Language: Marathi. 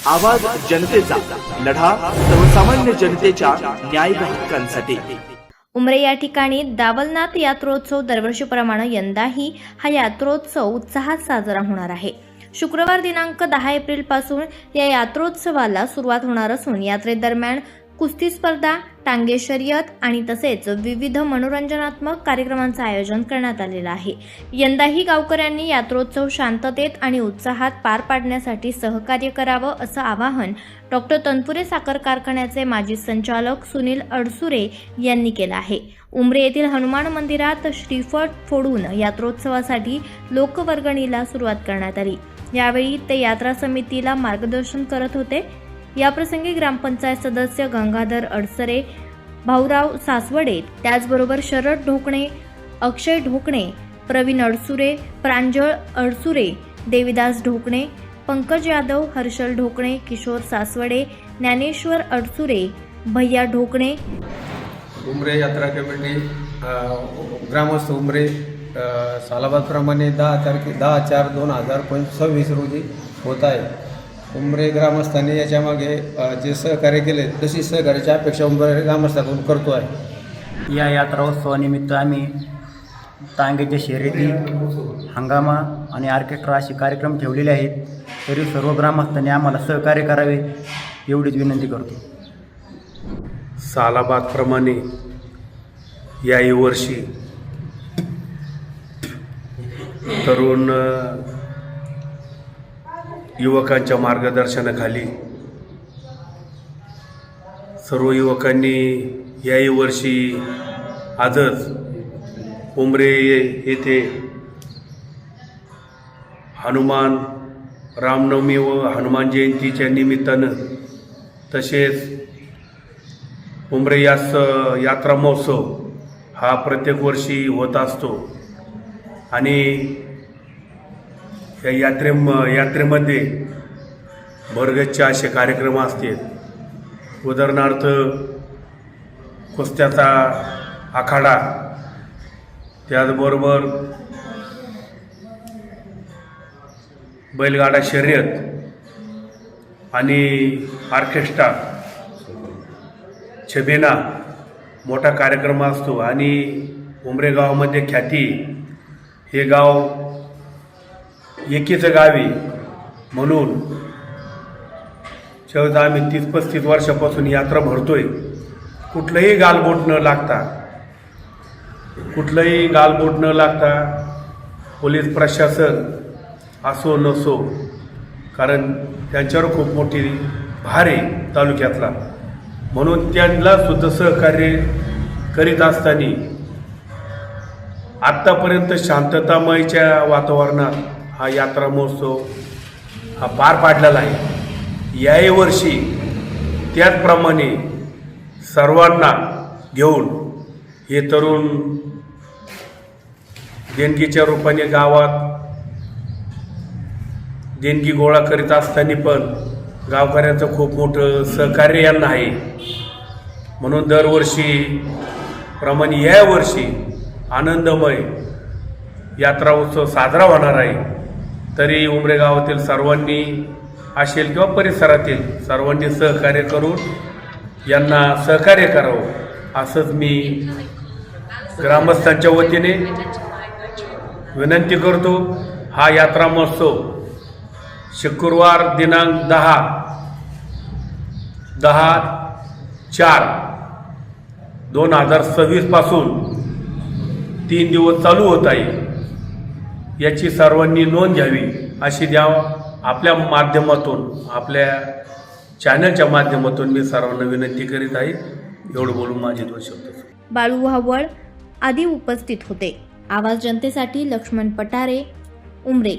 आवाज जनतेचा, लढा सर्वसामान्य जनतेच्या न्याय व हक्कांसाठी. उमरे या ठिकाणी दावलनाथ यात्रोत्सव दरवर्षीप्रमाणे यंदाही हा यात्रोत्सव उत्साहात साजरा होणार आहे. शुक्रवार दिनांक 10 एप्रिल पासून या यात्रोत्सवाला सुरुवात होणार असून यात्रेदरम्यान कुस्ती स्पर्धा, टांगे शर्यत आणि तसेच विविध मनोरंजनात्मक कार्यक्रमांचं आयोजन करण्यात आलेलं आहे. यंदाही गावकऱ्यांनी यात्रोत्सव शांततेत आणि उत्साहात पार पाडण्यासाठी सहकार्य करावं असं आवाहन डॉक्टर तनपुरे साखर कारखान्याचे माजी संचालक सुनील अडसुरे यांनी केलं आहे. उमरे येथील हनुमान मंदिरात श्रीफळ फोडून यात्रोत्सवासाठी लोकवर्गणीला सुरुवात करण्यात आली. यावेळी ते यात्रा समितीला मार्गदर्शन करत होते. याप्रसंगी ग्रामपंचायत सदस्य गंगाधर अडसरे, भाऊराव सासवडे, त्याचबरोबर शरद ढोकणे, अक्षय ढोकणे, प्रवीण अडसुरे, प्रांजळ अडसुरे, देविदास ढोकणे, पंकज यादव, हर्षल ढोकणे, किशोर सासवडे, ज्ञानेश्वर अडसुरे, भैया ढोकणे. उमरे यात्रा कमिटी ग्रामस्थ उमरे सालाबादप्रमाणे 10/4/2026 रोजी होत आहे. उमरे ग्रामस्थांनी याच्यामागे जे सहकार्य केले तशी सहकार्याची अपेक्षा उमरे ग्रामस्थांकडून करतो आहे. या यात्रा उत्सवानिमित्त आम्ही टांगेच्या शर्यती, हंगामा आणि ऑर्केस्ट्रा असे कार्यक्रम ठेवलेले आहेत. तरी सर्व ग्रामस्थांनी आम्हाला सहकार्य करावे एवढीच विनंती करतो. सालाबादप्रमाणे याही वर्षी तरुण युवकांच्या मार्गदर्शनाखाली सर्व युवकांनी याही वर्षी आजच उमरे येथे हनुमान रामनवमी व हनुमान जयंतीच्या निमित्तानं तसेच उमरे यात्रा महोत्सव हा प्रत्येक वर्षी होत असतो आणि या यात्रेमध्ये भरगच्च असे कार्यक्रम असतात. उदाहरणार्थ कुस्त्याचा आखाडा, त्याचबरोबर बैलगाडा शर्यत आणि ऑर्केस्ट्रा, छबेना मोठा कार्यक्रम असतो. आणि उमरे गावामध्ये ख्याती, हे गाव एकीचं गावी म्हणून शेवट आम्ही 30-35 वर्षापासून यात्रा भरतोय. कुठलंही गालबोट न लागता पोलीस प्रशासन असो नसो, कारण त्यांच्यावर खूप मोठी भार आहे तालुक्यातला, म्हणून त्यांना सुद्धा सहकार्य करीत असताना आत्तापर्यंत शांततामयच्या वातावरणात हा यात्रा महोत्सव हा पार पाडलेला आहे. याही वर्षी त्याचप्रमाणे सर्वांना घेऊन हे तरुण देणगीच्या रूपाने गावात देणगी गोळा करीत असताना पण गावकऱ्यांचं खूप मोठं सहकार्य यांना आहे. म्हणून दरवर्षी प्रमाणे या वर्षी आनंदमय यात्रा उत्सव साजरा होणार आहे. तरी उमरे गावातील सर्वांनी असेल किंवा परिसरातील सर्वांनी सहकार्य करून यांना सहकार्य करावं असंच मी ग्रामस्थांच्या वतीने विनंती करतो. हा यात्रा महोत्सव शुक्रवार दिनांक 10/4/2026 पासून 3 दिवस चालू होत आहे. याची सर्वांनी नोंद घ्यावी अशी आपल्या माध्यमातून, आपल्या चॅनलच्या माध्यमातून मी सर्वांना विनंती करीत आहे. एवढं बोलून माझे 2 शब्द. बाळू व्हावळ आदी उपस्थित होते. आवाज जनतेसाठी लक्ष्मण पटारे, उमरे.